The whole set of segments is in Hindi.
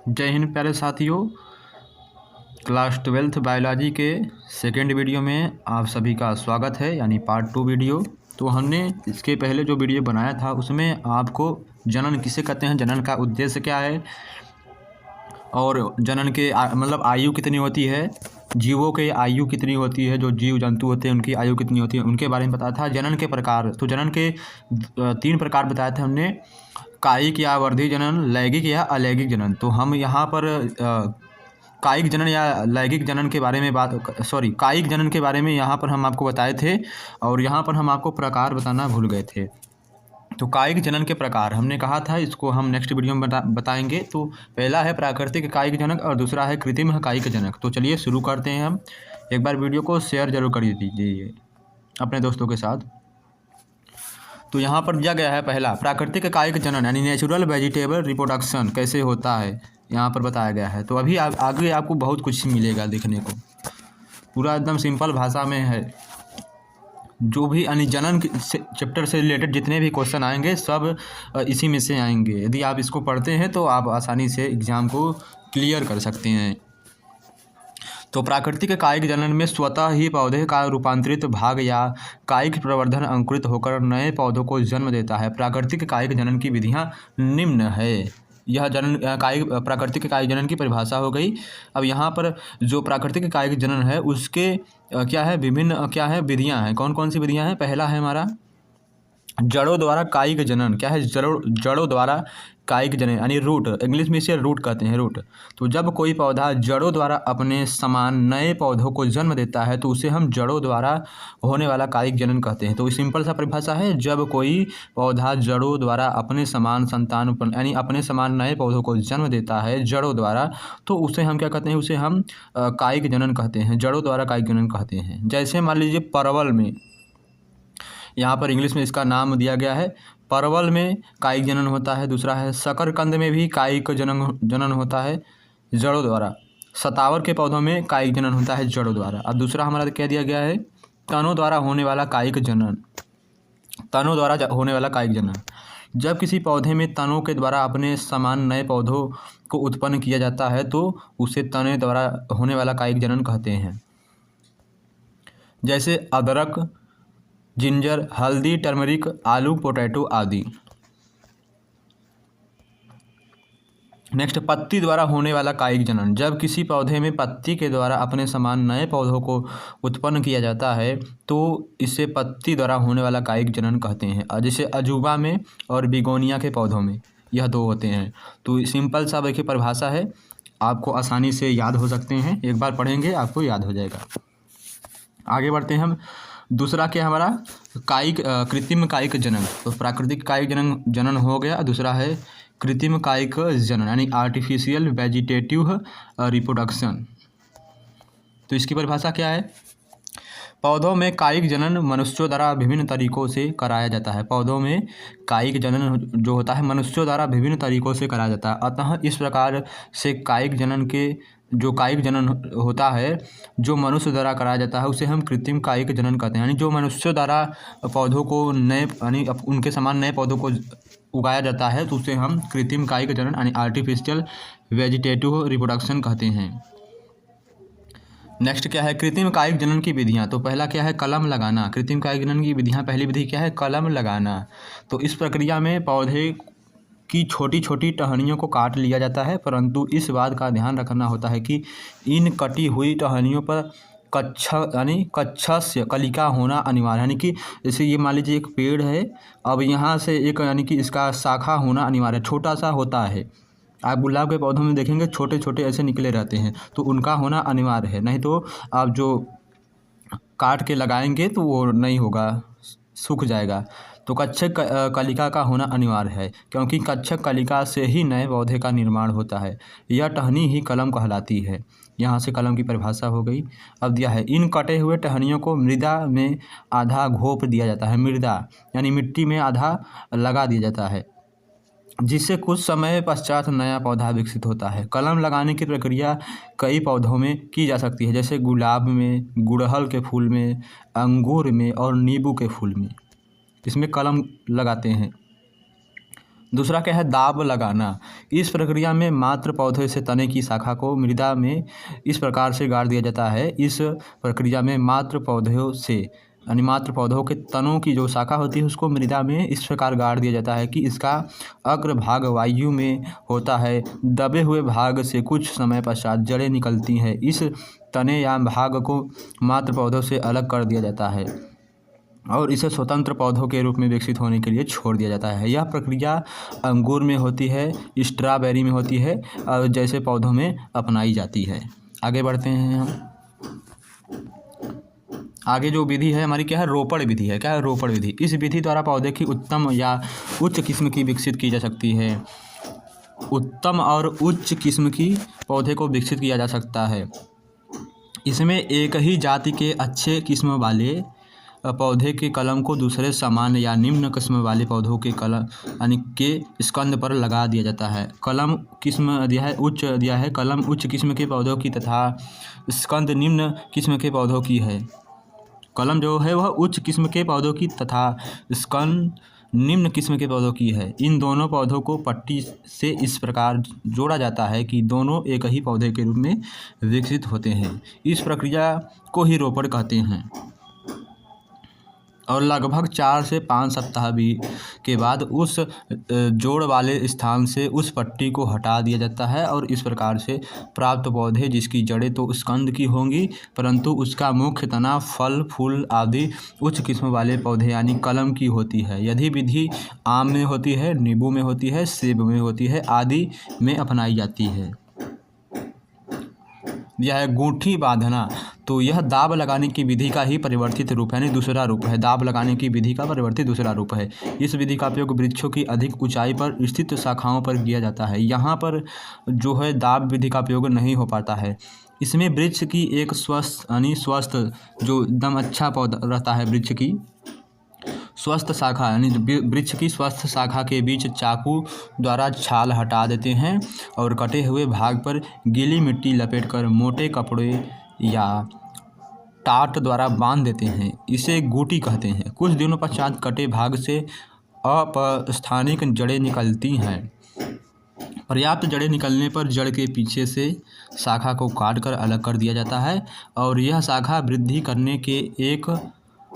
जय हिंद प्यारे साथियों। क्लास 12th बायोलॉजी के सेकेंड वीडियो में आप सभी का स्वागत है, यानी पार्ट 2 वीडियो। तो हमने इसके पहले जो वीडियो बनाया था उसमें आपको जनन किसे कहते हैं, जनन का उद्देश्य क्या है और जनन के मतलब आयु कितनी होती है, जीवों के आयु कितनी होती है, जो जीव जंतु होते हैं उनकी आयु कितनी होती है, उनके बारे में बताया था। जनन के प्रकार, तो जनन के 3 प्रकार बताए थे हमने, कायिक या वर्धी जनन, लैंगिक या अलैंगिक जनन। तो हम यहाँ पर कायिक जनन या लैंगिक जनन के बारे में कायिक जनन के बारे में यहाँ पर हम आपको बताए थे और यहाँ पर हम आपको प्रकार बताना भूल गए थे। तो कायिक जनन के प्रकार हमने कहा था, इसको हम नेक्स्ट वीडियो में बताएंगे। तो पहला है प्राकृतिक कायिक जनक और दूसरा है कृत्रिम कायिक जनक। तो चलिए शुरू करते हैं हम। एक बार वीडियो को शेयर जरूर कर दीजिए अपने दोस्तों के साथ। तो यहाँ पर दिया गया है पहला, प्राकृतिक कायिक जनन यानी नेचुरल वेजिटेबल रिप्रोडक्शन कैसे होता है, यहाँ पर बताया गया है। तो अभी आगे आपको बहुत कुछ मिलेगा देखने को, पूरा एकदम सिंपल भाषा में है। जो भी यानी जनन चैप्टर से रिलेटेड जितने भी क्वेश्चन आएंगे सब इसी में से आएंगे। यदि आप इसको पढ़ते हैं तो आप आसानी से एग्ज़ाम को क्लियर कर सकते हैं। तो प्राकृतिक कायिक जनन में स्वतः ही पौधे का रूपांतरित भाग या कायिक प्रवर्धन अंकुरित होकर नए पौधों को जन्म देता है। प्राकृतिक कायिक जनन की विधियाँ निम्न है। यह जनन प्राकृतिक कायिक जनन की परिभाषा हो गई। अब यहाँ पर जो प्राकृतिक कायिक जनन है उसके क्या है, विभिन्न क्या है विधियाँ हैं। कौन कौन सी विधियाँ हैं? पहला है हमारा जड़ों द्वारा कायिक जनन। क्या है? जड़ों द्वारा कायिक जनन यानी रूट, इंग्लिश में इसे रूट कहते हैं, रूट। तो जब कोई पौधा जड़ों द्वारा अपने समान नए पौधों को जन्म देता है तो उसे हम जड़ों द्वारा होने वाला कायिक जनन कहते हैं। तो सिंपल सा परिभाषा है, जब कोई पौधा जड़ों द्वारा अपने समान संतान यानी अपने समान नए पौधों को जन्म देता है जड़ों द्वारा, तो उसे हम क्या कहते हैं, उसे हम कायिक जनन कहते हैं, जड़ों द्वारा कायिक जनन कहते हैं। जैसे मान लीजिए परवल में, यहाँ पर इंग्लिश में इसका नाम दिया गया है, परवल में कायिक जनन होता है। दूसरा है शकरकंद में भी कायिक जनन होता है जड़ों द्वारा। सतावर के पौधों में कायिक जनन होता है जड़ों द्वारा। अब दूसरा हमारा क्या दिया गया है, तनों द्वारा होने वाला कायिक जनन। तनों द्वारा होने वाला कायिक जनन, जब किसी पौधे में तनों के द्वारा अपने समान नए पौधों को उत्पन्न किया जाता है तो उसे तने द्वारा होने वाला कायिक जनन कहते हैं। जैसे अदरक, जिंजर, हल्दी, टर्मरिक, आलू, पोटैटो आदि। नेक्स्ट, पत्ती द्वारा होने वाला कायिक जनन, जब किसी पौधे में पत्ती के द्वारा अपने समान नए पौधों को उत्पन्न किया जाता है तो इसे पत्ती द्वारा होने वाला कायिक जनन कहते हैं। जैसे अजूबा में और बिगोनिया के पौधों में, यह दो होते हैं। तो सिंपल सा देखिए परिभाषा है, आपको आसानी से याद हो सकते हैं, एक बार पढ़ेंगे आपको याद हो जाएगा। आगे बढ़ते हैं हम। दूसरा क्या हमारा कृत्रिम कायिक जनन। तो प्राकृतिक कायिक जनन हो गया। दूसरा है कृत्रिम कायिक जनन यानी आर्टिफिशियल वेजिटेटिव रिप्रोडक्शन। तो इसकी परिभाषा क्या है, पौधों में कायिक जनन मनुष्यों द्वारा विभिन्न तरीकों से कराया जाता है। पौधों में कायिक जनन जो होता है मनुष्यों द्वारा विभिन्न तरीकों से कराया जाता है। अतः इस प्रकार से कायिक जनन होता है जो मनुष्य द्वारा कराया जाता है उसे हम कृत्रिम कायिक जनन कहते हैं। यानी जो मनुष्यों द्वारा पौधों को नए यानी उनके समान नए पौधों को उगाया जाता है तो उसे हम कृत्रिम कायिक जनन यानी आर्टिफिशियल वेजिटेटिव रिप्रोडक्शन कहते हैं। नेक्स्ट क्या है, कृत्रिम कायिक जनन की विधियाँ। तो पहला क्या है, कलम लगाना। कृत्रिम कायिक जनन की विधियाँ, पहली विधि क्या है, कलम लगाना। तो इस प्रक्रिया में पौधे की छोटी छोटी टहनियों को काट लिया जाता है, परंतु इस बात का ध्यान रखना होता है कि इन कटी हुई टहनियों पर कच्छस्य कलिका होना अनिवार्य है। यानी कि जैसे ये मान लीजिए एक पेड़ है, अब यहाँ से एक यानी कि इसका शाखा होना अनिवार्य है, छोटा सा होता है। आप गुलाब के पौधों में देखेंगे छोटे छोटे ऐसे निकले रहते हैं, तो उनका होना अनिवार्य है, नहीं तो आप जो काट के लगाएंगे तो वो नहीं होगा, सूख जाएगा। तो कच्छक कलिका का होना अनिवार्य है, क्योंकि कच्छक कलिका से ही नए पौधे का निर्माण होता है। यह टहनी ही कलम कहलाती है। यहाँ से कलम की परिभाषा हो गई। अब दिया है, इन कटे हुए टहनियों को मृदा में आधा घोप दिया जाता है। मृदा यानी मिट्टी में आधा लगा दिया जाता है, जिससे कुछ समय पश्चात नया पौधा विकसित होता है। कलम लगाने की प्रक्रिया कई पौधों में की जा सकती है, जैसे गुलाब में, गुड़हल के फूल में, अंगूर में और नींबू के फूल में, इसमें कलम लगाते हैं। दूसरा क्या है, दाब लगाना। इस प्रक्रिया में मात्र पौधे से तने की शाखा को मृदा में इस प्रकार से गाड़ दिया जाता है। इस प्रक्रिया में मात्र पौधों से यानी मात्र पौधों के तनों की जो शाखा होती है उसको मृदा में इस प्रकार गाड़ दिया जाता है कि इसका अग्र भाग वायु में होता है। दबे हुए भाग से कुछ समय पश्चात जड़ें निकलती हैं। इस तने या भाग को मात्र पौधों से अलग कर दिया जाता है और इसे स्वतंत्र पौधों के रूप में विकसित होने के लिए छोड़ दिया जाता है। यह प्रक्रिया अंगूर में होती है, स्ट्रॉबेरी में होती है और जैसे पौधों में अपनाई जाती है। आगे बढ़ते हैं हम। आगे जो विधि है हमारी क्या है, रोपण विधि है। क्या है, रोपण विधि। इस विधि द्वारा पौधे की उत्तम या उच्च किस्म की विकसित की जा सकती है। उत्तम और उच्च किस्म की पौधे को विकसित किया जा सकता है। इसमें एक ही जाति के अच्छे किस्म वाले पौधे के कलम को दूसरे सामान्य या निम्न किस्म वाले पौधों के कलम यानी के स्कंद पर लगा दिया जाता है। कलम किस्म दिया है उच्च दिया है, कलम उच्च किस्म के पौधों की तथा स्कंद निम्न किस्म के पौधों की है। कलम जो है वह उच्च किस्म के पौधों की तथा स्कंद निम्न किस्म के पौधों की है। इन दोनों पौधों को पट्टी से इस प्रकार जोड़ा जाता है कि दोनों एक ही पौधे के रूप में विकसित होते हैं। इस प्रक्रिया को ही रोपण कहते हैं और लगभग 4 से 5 सप्ताह भी के बाद उस जोड़ वाले स्थान से उस पट्टी को हटा दिया जाता है और इस प्रकार से प्राप्त पौधे जिसकी जड़ें तो स्कंद की होंगी परंतु उसका मुख्य तना फल फूल आदि उच्च किस्म वाले पौधे यानी कलम की होती है। यदि विधि आम में होती है, नींबू में होती है, सेब में होती है आदि में अपनाई जाती है। यह है गूंठी बांधना। तो यह दाब लगाने की विधि का ही परिवर्तित रूप है, यानी दूसरा रूप है। दाब लगाने की विधि का परिवर्तित दूसरा रूप है। इस विधि का उपयोग वृक्षों की अधिक ऊंचाई पर स्थित शाखाओं पर किया जाता है। यहाँ पर जो है दाब विधि का उपयोग नहीं हो पाता है। इसमें वृक्ष की एक स्वस्थ जो एकदम अच्छा पौधा रहता है, वृक्ष की स्वस्थ शाखा यानी वृक्ष की स्वस्थ शाखा के बीच चाकू द्वारा छाल हटा देते हैं और कटे हुए भाग पर गीली मिट्टी लपेटकर मोटे कपड़े या टाट द्वारा बांध देते हैं। इसे गूटी कहते हैं। कुछ दिनों पश्चात कटे भाग से अपस्थानिक जड़ें निकलती हैं। पर्याप्त जड़ें निकलने पर जड़ के पीछे से शाखा को काटकर अलग कर दिया जाता है और यह शाखा वृद्धि करने के एक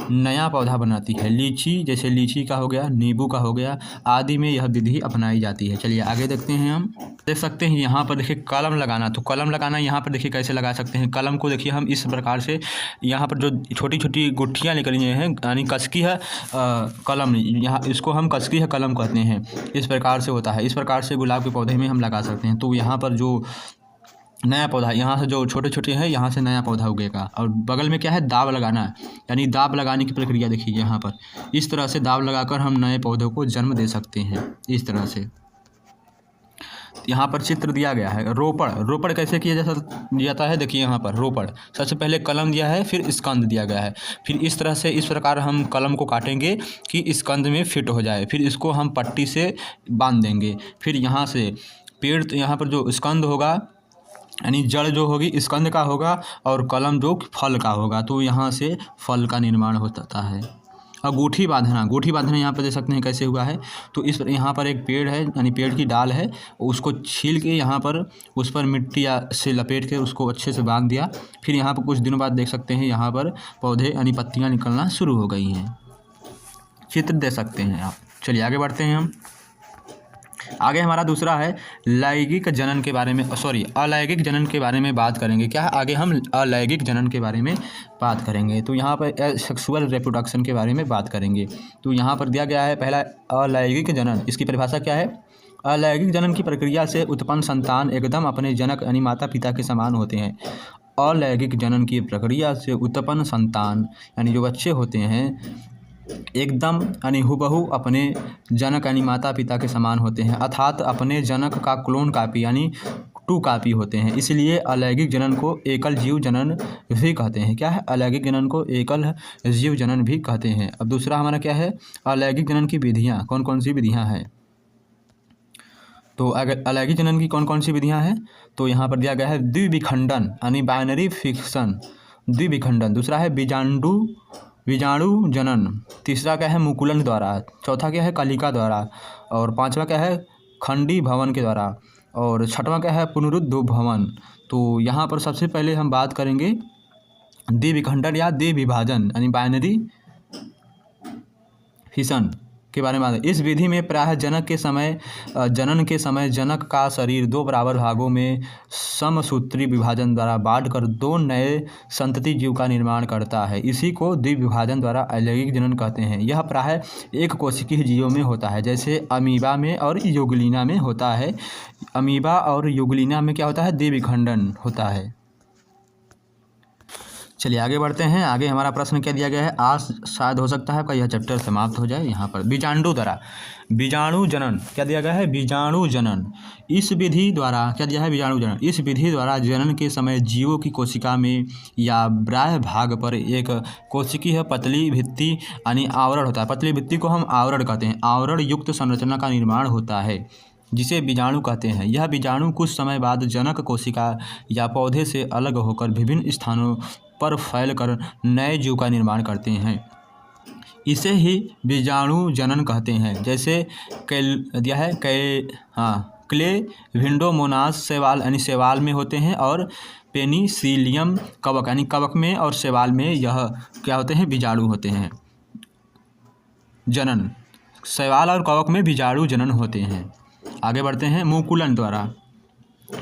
नया पौधा बनाती है। लीची जैसे लीची का हो गया, नींबू का हो गया आदि में यह विधि अपनाई जाती है। चलिए आगे देखते हैं। हम देख सकते हैं यहाँ पर देखिए कलम लगाना। तो कलम लगाना यहाँ पर देखिए कैसे लगा सकते हैं। कलम को देखिए हम इस प्रकार से यहाँ पर जो छोटी छोटी गुठियाँ निकली हैं यानी कसकी है कलम, यहाँ इसको हम कसकी है कलम कहते हैं। इस प्रकार से होता है। इस प्रकार से गुलाब के पौधे में हम लगा सकते हैं। तो यहाँ पर जो नया पौधा यहाँ से जो छोटे छोटे हैं यहाँ से नया पौधा उगेगा। और बगल में क्या है, दाब लगाना है, यानी दाब लगाने की प्रक्रिया देखिए यहाँ पर। इस तरह से दाब लगाकर हम नए पौधों को जन्म दे सकते हैं। इस तरह से यहाँ पर चित्र दिया गया है। रोपण, रोपण कैसे किया जाता है देखिए यहाँ पर। रोपण सबसे पहले कलम दिया है, फिर स्कंद दिया गया है। फिर इस तरह से इस प्रकार हम कलम को काटेंगे कि स्कंद में फिट हो जाए। फिर इसको हम पट्टी से बांध देंगे। फिर यहाँ से पेड़ यहाँ पर जो स्कंद होगा यानी जड़ जो होगी स्कंद का होगा और कलम जो फल का होगा। तो यहाँ से फल का निर्माण होता है। और गूठी बांधना, गूठी बांधना यहाँ पर देख सकते हैं कैसे हुआ है। तो इस यहाँ पर एक पेड़ है यानी पेड़ की डाल है, उसको छील के यहाँ पर उस पर मिट्टी से लपेट के उसको अच्छे से बांध दिया। फिर यहाँ पर कुछ दिनों बाद देख सकते हैं यहाँ पर पौधे यानी पत्तियाँ निकलना शुरू हो गई हैं। चित्र देख सकते हैं आप। चलिए आगे बढ़ते हैं। हम आगे हमारा दूसरा है लैंगिक जनन के बारे में अलैंगिक जनन के बारे में बात करेंगे। क्या है, आगे हम अलैंगिक जनन के बारे में बात करेंगे। तो यहाँ पर सेक्सुअल रिप्रोडक्शन के बारे में बात करेंगे। तो यहाँ पर दिया गया है पहला अलैंगिक जनन। इसकी परिभाषा क्या है, अलैंगिक जनन की प्रक्रिया से उत्पन्न संतान एकदम अपने जनक यानी माता पिता के समान होते हैं। अलैंगिक जनन की प्रक्रिया से उत्पन्न संतान यानी जो बच्चे होते हैं एकदम यानी हुबहू अपने जनक यानी माता पिता के समान होते हैं, अर्थात अपने जनक का क्लोन कॉपी यानी टू कॉपी होते हैं। इसलिए अलैंगिक जनन को एकल जीव जनन भी कहते हैं। क्या है, अलैंगिक जनन को एकल जीव जनन भी कहते हैं। अब दूसरा हमारा क्या है, अलैंगिक जनन की विधियाँ कौन कौन सी विधियाँ हैं। तो अगर अलैंगिक जनन की कौन कौन सी विधियाँ हैं तो यहाँ पर दिया गया है द्विविखंडन यानी बाइनरी फिक्शन, द्विविखंडन। दूसरा है बीजांडु बीजाणु जनन, तीसरा क्या है मुकुलन द्वारा, चौथा क्या है कलिका द्वारा, और पांचवा क्या है खंडी भवन के द्वारा, और छठवां क्या है पुनरुद्ध भवन। तो यहाँ पर सबसे पहले हम बात करेंगे द्विविखंडन या द्विविभाजन यानी बाइनरी फिशन के बारे में। इस विधि में प्रायः जनन के समय जनक का शरीर दो बराबर भागों में समसूत्री विभाजन द्वारा बांटकर दो नए संतति जीव का निर्माण करता है। इसी को द्विविभाजन द्वारा अलैंगिक जनन कहते हैं। यह प्रायः एक कोशिकीय जीवों में होता है, जैसे अमीबा में और यूग्लिना में होता है। अमीबा और यूग्लिना में क्या होता है द्विविखंडन होता है। चलिए आगे बढ़ते हैं। आगे हमारा प्रश्न क्या दिया गया है, आज शायद हो सकता है आपका यह चैप्टर समाप्त हो जाए। यहाँ पर बीजाणु द्वारा बीजाणु जनन क्या दिया गया है, बीजाणु जनन। इस विधि द्वारा क्या दिया है, बीजाणु जनन। इस विधि द्वारा जनन के समय जीवों की कोशिका में या बाह्य भाग पर एक कोशिकीय पतली भित्ति यानी आवरण होता है। पतली भित्ति को हम आवरण कहते हैं। आवरण युक्त संरचना का निर्माण होता है जिसे बीजाणु कहते हैं। यह बीजाणु कुछ समय बाद जनक कोशिका या पौधे से अलग होकर विभिन्न स्थानों पर फैलकर नए जीव का निर्माण करते हैं। इसे ही बीजाणु जनन कहते हैं। जैसे दिया है क्लेविडोमोनास शैवाल यानी शैवाल में होते हैं, और पेनिसिलियम कवक यानी कवक में और शैवाल में यह क्या होते हैं, बीजाणु होते हैं। जनन शैवाल और कवक में बीजाणु जनन होते हैं। आगे बढ़ते हैं मुकुलन द्वारा।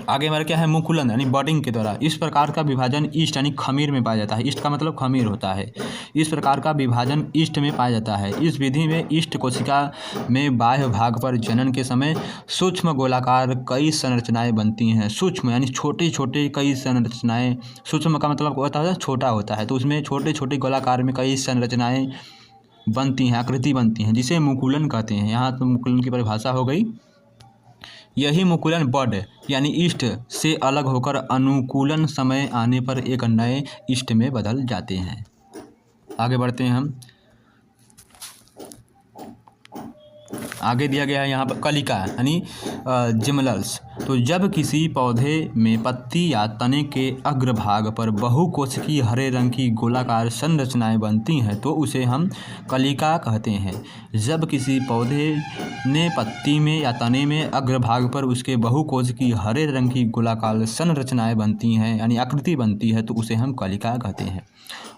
आगे हमारा क्या है मुकुलन यानी बडिंग के द्वारा। इस प्रकार का विभाजन ईस्ट यानी खमीर में पाया जाता है। ईस्ट का मतलब खमीर होता है। इस प्रकार का विभाजन ईस्ट में पाया जाता है। इस विधि में ईस्ट कोशिका में बाह्य भाग पर जनन के समय सूक्ष्म गोलाकार कई संरचनाएं बनती हैं। सूक्ष्म यानी छोटे छोटे कई संरचनाएं, सूक्ष्म का मतलब होता है छोटा होता है, तो उसमें छोटे छोटे गोलाकार में कई संरचनाएं बनती हैं, आकृति बनती हैं, जिसे मुकुलन कहते हैं। यहाँ तो मुकुलन की परिभाषा हो गई। यही मुकुलन बड यानी ईस्ट से अलग होकर अनुकूलन समय आने पर एक नए ईस्ट में बदल जाते हैं। आगे बढ़ते हैं हम। आगे दिया गया है यहाँ पर कलिका यानी जिमलल्स। तो जब किसी पौधे में पत्ती या तने के अग्रभाग पर बहुकोशिकीय हरे रंग की गोलाकार संरचनाएं बनती हैं तो उसे हम कलिका कहते हैं। जब किसी पौधे ने पत्ती में या तने में अग्रभाग पर उसके बहुकोशिकीय हरे रंग की गोलाकार संरचनाएं बनती हैं यानी आकृति बनती है तो उसे हम कलिका कहते हैं।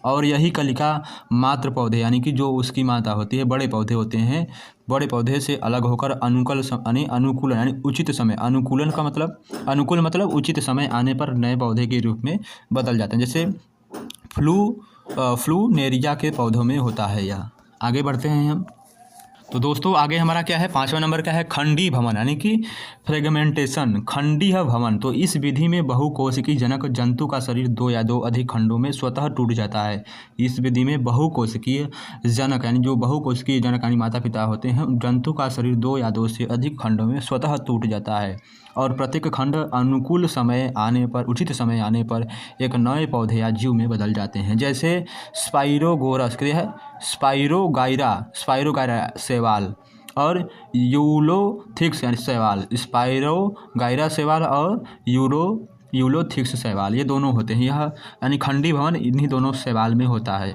और यही कलिका मात्र पौधे यानी कि जो उसकी माता होती है, बड़े पौधे होते हैं, बड़े पौधे से अलग होकर अनुकूलन यानी उचित समय, अनुकूलन का मतलब अनुकूल मतलब उचित समय आने पर नए पौधे के रूप में बदल जाते हैं। जैसे फ्लूनेरिया के पौधों में होता है यह। आगे बढ़ते हैं हम। तो दोस्तों आगे हमारा क्या है, 5वां नंबर का है खंडी भवन यानी कि फ्रेगमेंटेशन, खंडीय भवन। तो इस विधि में बहुकोशिकीय जनक जंतु का शरीर दो या दो अधिक खंडों में स्वतः टूट जाता है। इस विधि में बहुकोशिकीय जनक यानी जो बहुकोशिकीय जनक यानी माता पिता होते हैं, जंतु का शरीर दो या दो से अधिक खंडों में स्वतः टूट जाता है और प्रत्येक खंड अनुकूल समय आने पर, उचित समय आने पर एक नए पौधे या जीव में बदल जाते हैं। जैसे स्पाइरोगोरस क्या है, स्पाइरोगायरा शैवाल और यूलोथिक्स यानी शैवाल, स्पाइरोगायरा शैवाल और यूलोथिक्स शैवाल, ये दोनों होते हैं। यह यानी खंडी भवन इन्हीं दोनों शैवाल में होता है।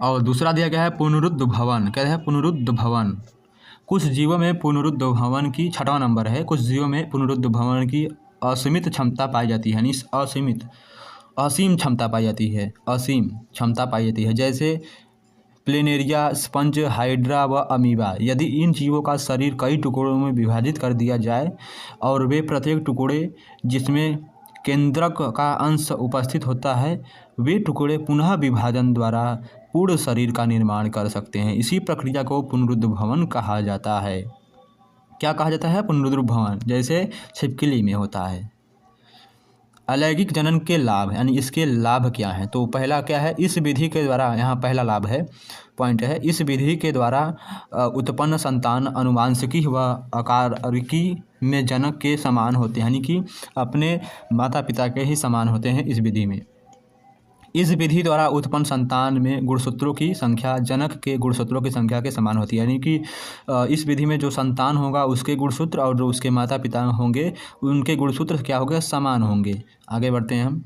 और दूसरा दिया गया है पुनरुद्ध भवन। क्या है पुनरुद्ध भवन? कुछ जीवों में पुनरुद्ध भवन की 6वां नंबर है। कुछ जीवों में पुनरुद्ध भवन की असीमित क्षमता पाई जाती है, यानी असीम क्षमता पाई जाती है, असीम क्षमता पाई जाती है। जैसे प्लेनेरिया, स्पंज, हाइड्रा व अमीबा। यदि इन जीवों का शरीर कई टुकड़ों में विभाजित कर दिया जाए और वे प्रत्येक टुकड़े जिसमें केंद्रक का अंश उपस्थित होता है, वे टुकड़े पुनः विभाजन द्वारा पूर्ण शरीर का निर्माण कर सकते हैं। इसी प्रक्रिया को पुनरुद्ध भवन कहा जाता है। क्या कहा जाता है? पुनरुद्ध भवन, जैसे छिपकली में होता है। अलैंगिक जनन के लाभ यानी इसके लाभ क्या हैं? तो पहला क्या है, इस विधि के द्वारा, यहाँ पहला लाभ है, पॉइंट है, इस विधि के द्वारा उत्पन्न संतान अनुवांशिकी व आकारिकी में जनक के समान होते हैं, यानी कि अपने माता पिता के ही समान होते हैं। इस विधि में, इस विधि द्वारा उत्पन्न संतान में गुणसूत्रों की संख्या जनक के गुणसूत्रों की संख्या के समान होती है, यानी कि इस विधि में जो संतान होगा उसके गुणसूत्र और जो उसके माता पिता होंगे उनके गुणसूत्र क्या होंगे? समान होंगे। आगे बढ़ते हैं हम।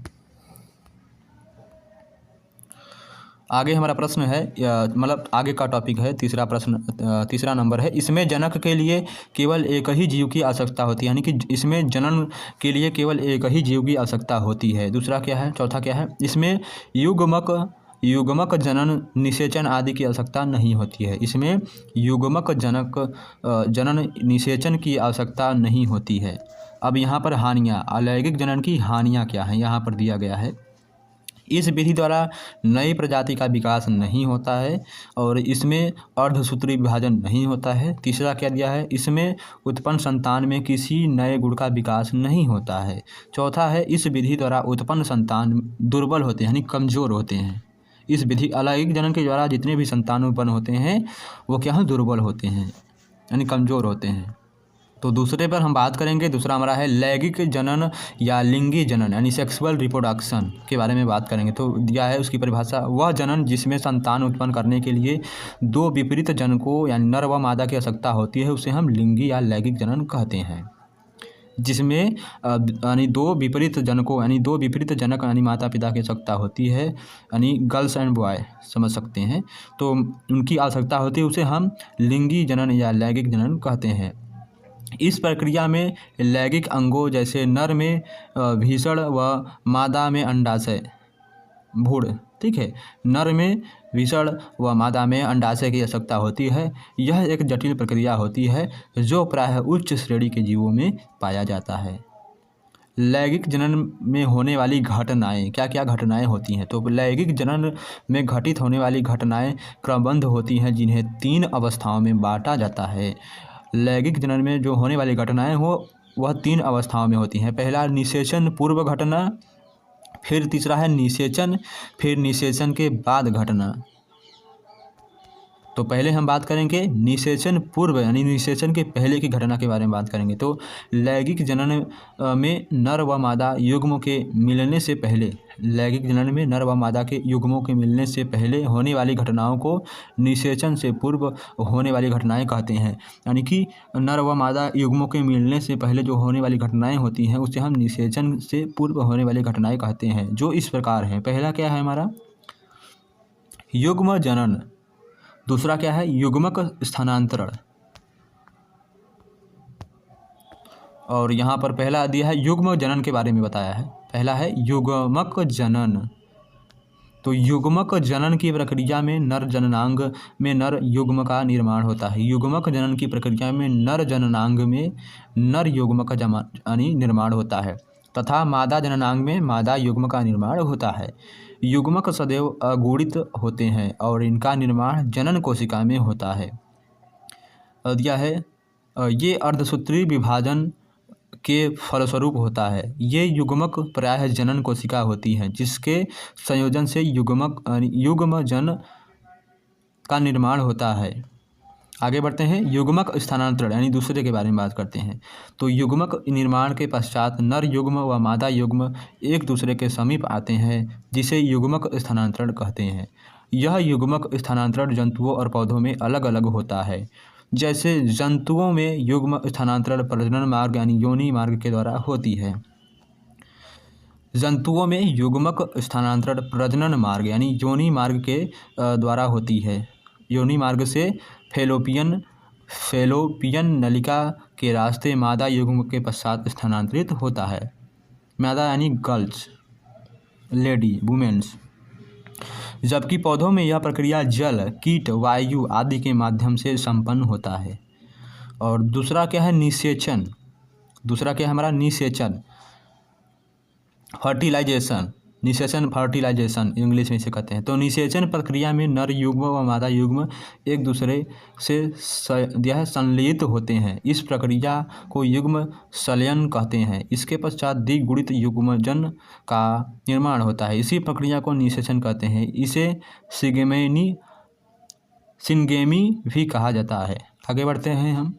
आगे हमारा प्रश्न है मतलब आगे का टॉपिक है तीसरा प्रश्न, तीसरा नंबर है, इसमें जनक के लिए केवल एक ही जीव की आवश्यकता होती है, यानी कि इसमें जनन के लिए केवल एक ही जीव की आवश्यकता होती है। दूसरा क्या है, चौथा क्या है, इसमें युग्मक जनन निषेचन आदि की आवश्यकता नहीं होती है। इसमें युग्मक जनन निषेचन की आवश्यकता नहीं होती है। अब यहाँ पर हानियाँ, अलैंगिक जनन की हानियाँ क्या हैं, यहाँ पर दिया गया है। इस विधि द्वारा नई प्रजाति का विकास नहीं होता है और इसमें अर्धसूत्री विभाजन नहीं होता है। तीसरा क्या दिया है, इसमें उत्पन्न संतान में किसी नए गुण का विकास नहीं होता है। चौथा है, इस विधि द्वारा उत्पन्न संतान दुर्बल होते हैं, यानी कमज़ोर होते हैं। इस विधि अलैंगिक जनन के द्वारा जितने भी संतान उत्पन्न होते हैं वो क्या है, दुर्बल होते हैं, यानी कमज़ोर होते हैं। तो दूसरे पर हम बात करेंगे। दूसरा हमारा है लैंगिक जनन या लिंगी जनन, यानी सेक्सुअल रिप्रोडक्शन के बारे में बात करेंगे। तो दिया है उसकी परिभाषा, वह जनन जिसमें संतान उत्पन्न करने के लिए दो विपरीत जनकों यानी नर व मादा की आवश्यकता होती है, उसे हम लिंगी या लैंगिक जनन कहते हैं। जिसमें यानी दो विपरीत जनक यानी माता पिता की आवश्यकता होती है, यानी गर्ल्स एंड बॉय समझ सकते हैं, तो उनकी आवश्यकता होती है, उसे हम लिंगी जनन या लैंगिक जनन कहते हैं। इस प्रक्रिया में लैंगिक अंगों जैसे नर में भीषण व मादा में अंडाशय भ्रूण, ठीक है, नर में भीषण व मादा में अंडाशय की आवश्यकता होती है। यह एक जटिल प्रक्रिया होती है जो प्रायः उच्च श्रेणी के जीवों में पाया जाता है। लैंगिक जनन में होने वाली घटनाएं, क्या क्या घटनाएं होती हैं, तो लैंगिक जनन में घटित होने वाली घटनाएं क्रमबद्ध होती हैं जिन्हें 3 अवस्थाओं में बांटा जाता है। लैंगिक जनन में जो होने वाली घटनाएं वह 3 अवस्थाओं में होती हैं। पहला निषेचन पूर्व घटना, फिर तीसरा है निषेचन, फिर निषेचन के बाद घटना। तो पहले हम बात करेंगे निषेचन पूर्व यानी निषेचन के पहले की घटना के बारे में बात करेंगे। तो लैंगिक जनन में नर व मादा युग्मों के मिलने से पहले, लैंगिक जनन में नर व मादा के युग्मों के मिलने से पहले होने वाली घटनाओं को निषेचन से पूर्व होने वाली घटनाएं कहते हैं। यानी कि नर व मादा युग्मों के मिलने से पहले जो होने वाली घटनाएं होती हैं उसे हम निषेचन से पूर्व होने वाली घटनाएं कहते हैं, जो इस प्रकार हैं। पहला क्या है हमारा, युग्म जनन। दूसरा क्या है, युग्मक स्थानांतरण। और यहाँ पर पहला दिया है युग्म जनन के बारे में बताया है। पहला है युग्मक जनन। तो युग्मक जनन की प्रक्रिया में नर जननांग में नर युग्म का निर्माण होता है। युग्मक जनन की प्रक्रिया में नर जननांग में नर युग्म का यानी निर्माण होता है तथा मादा जननांग में मादा युग्म का निर्माण होता है। युग्मक सदैव अगुणित होते हैं और इनका निर्माण जनन कोशिका में होता है। दिया है ये अर्धसूत्री विभाजन के फलस्वरूप होता है। ये युग्मक प्रायः जनन कोशिका होती हैं जिसके संयोजन से युग्म जन का निर्माण होता है। आगे बढ़ते हैं, युग्मक स्थानांतरण यानी दूसरे के बारे में बात करते हैं। तो युग्मक निर्माण के पश्चात नर युग्म व मादा युग्म एक दूसरे के समीप आते हैं जिसे युग्मक स्थानांतरण कहते हैं। यह युग्मक स्थानांतरण जंतुओं और पौधों में अलग अलग होता है। जैसे जंतुओं में युग्म स्थानांतरण प्रजनन मार्ग यानी योनि मार्ग के द्वारा होती है। जंतुओं में युग्मक स्थानांतरण प्रजनन मार्ग यानी योनि मार्ग के द्वारा होती है। योनि मार्ग से फेलोपियन नलिका के रास्ते मादा युग्म के पश्चात स्थानांतरित होता है। मादा यानी गर्ल्स, लेडी, वुमेन्स। जबकि पौधों में यह प्रक्रिया जल, कीट, वायु आदि के माध्यम से संपन्न होता है। और दूसरा क्या है, निषेचन। दूसरा क्या है हमारा, निषेचन, फर्टिलाइजेशन। निषेचन फर्टिलाइजेशन इंग्लिश में इसे कहते हैं। तो निषेचन प्रक्रिया में नर युग्म व मादा युग्म एक दूसरे से संलयित होते हैं। इस प्रक्रिया को युग्म संलयन कहते हैं। इसके पश्चात द्विगुणित युग्मजन का निर्माण होता है। इसी प्रक्रिया को निषेचन कहते हैं। इसे सिंगेमी भी कहा जाता है। आगे बढ़ते हैं हम।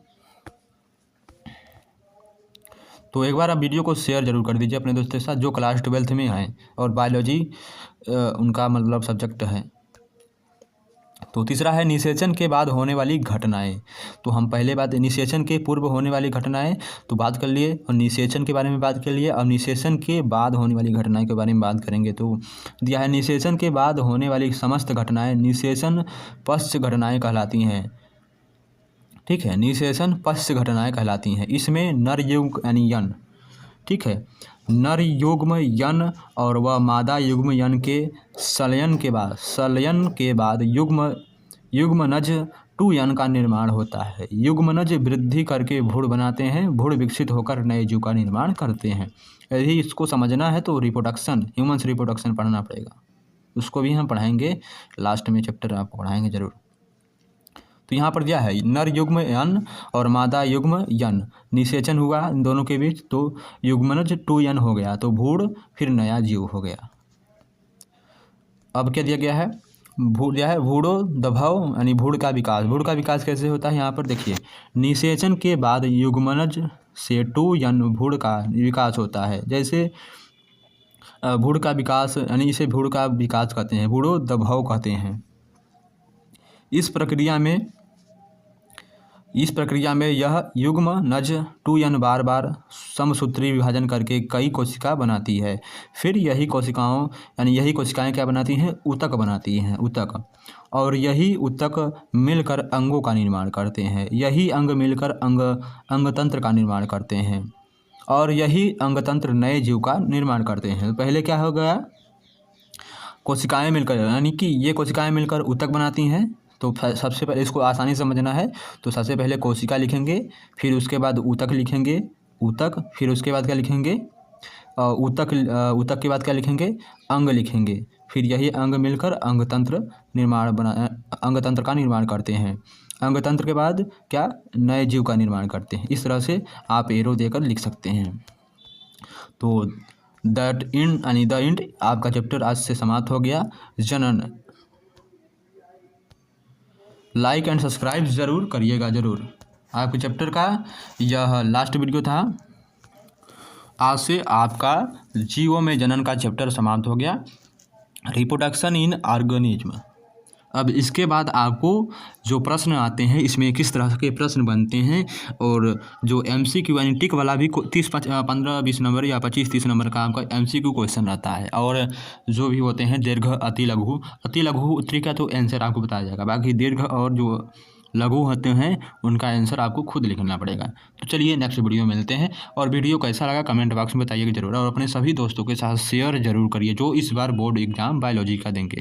तो एक बार आप वीडियो को शेयर जरूर कर दीजिए अपने दोस्तों के साथ जो क्लास 12th में हैं और बायोलॉजी उनका मतलब सब्जेक्ट है। तो तीसरा है निषेचन के बाद होने वाली घटनाएं। तो हम पहले बात निषेचन के पूर्व होने वाली घटनाएं तो बात कर लिए, और निषेचन के बारे में बात कर लिए। अब निषेचन के बाद होने वाली घटनाएं के बारे में बात करेंगे। तो दिया है निषेचन के बाद होने वाली समस्त घटनाएं निषेचन पश्च घटनाएं कहलाती हैं। ठीक है, निषेचन पश्च घटनाएं कहलाती हैं। इसमें नर युग्म यानी यन, ठीक है, नर युग्म यन और वह मादा युग्म यन के संलयन के बाद युग्मनज 2 यन का निर्माण होता है। युग्मनज वृद्धि करके भ्रूण बनाते हैं, भ्रूण विकसित होकर नए जीव का निर्माण करते हैं। यदि इसको समझना है तो रिप्रोडक्शन, ह्यूमन्स रिप्रोडक्शन पढ़ना पड़ेगा, उसको भी हम पढ़ाएंगे लास्ट में, चैप्टर आपको पढ़ाएंगे ज़रूर। तो यहाँ पर दिया है नर युग्म यन और मादा युग्म यन, निषेचन हुआ इन दोनों के बीच तो युग्मनज 2 यन हो गया, तो भ्रूण फिर नया जीव हो गया। अब क्या दिया गया है, दिया है भ्रूणोद्भव यानी भ्रूण का विकास। भ्रूण का विकास कैसे होता है, यहाँ पर देखिए, निषेचन के बाद युग्मनज से 2 यन भ्रूण का विकास होता है। जैसे भ्रूण का विकास यानी इसे भ्रूण का विकास कहते हैं, भ्रूणोद्भव कहते हैं। इस प्रक्रिया में यह युग्मनज 2 यन बार बार समसूत्री विभाजन करके कई कोशिका बनाती है। फिर यही कोशिकाएं क्या बनाती हैं, ऊतक बनाती हैं, ऊतक। और यही ऊतक मिलकर अंगों का निर्माण करते हैं। यही अंग मिलकर अंगतंत्र का निर्माण करते हैं, और यही अंगतंत्र नए जीव का निर्माण करते हैं। पहले क्या हो गया, कोशिकाएं मिलकर, यानी कि ये कोशिकाएं मिलकर ऊतक बनाती हैं। तो सबसे पहले इसको आसानी से समझना है तो सबसे पहले कोशिका लिखेंगे, फिर उसके बाद ऊतक लिखेंगे, ऊतक, फिर उसके बाद क्या लिखेंगे, ऊतक के बाद क्या लिखेंगे, अंग लिखेंगे। फिर यही अंग मिलकर अंगतंत्र का निर्माण करते हैं। अंगतंत्र के बाद क्या, नए जीव का निर्माण करते हैं। इस तरह से आप एरो देकर लिख सकते हैं। तो द इंड आपका चैप्टर आज से समाप्त हो गया। जनन लाइक एंड सब्सक्राइब ज़रूर करिएगा, ज़रूर। आपके चैप्टर का यह लास्ट वीडियो था। आज से आपका जीवों में जनन का चैप्टर समाप्त हो गया, रिप्रोडक्शन इन ऑर्गेनिज्म। अब इसके बाद आपको जो प्रश्न आते हैं, इसमें किस तरह के प्रश्न बनते हैं, और जो MCQ यानी टिक वाला भी 15-20 नंबर या 25-30 नंबर का आपका MCQ क्वेश्चन रहता है। और जो भी होते हैं दीर्घ, अति लघु उत्तरी का तो आंसर आपको बताया जाएगा। बाकी दीर्घ और जो लघु होते हैं उनका आंसर आपको खुद लिखना पड़ेगा। तो चलिए नेक्स्ट वीडियो में मिलते हैं। और वीडियो कैसा लगा कमेंट बॉक्स में बताइएगा ज़रूर, और अपने सभी दोस्तों के साथ शेयर ज़रूर करिए जो इस बार बोर्ड एग्जाम बायोलॉजी का देंगे।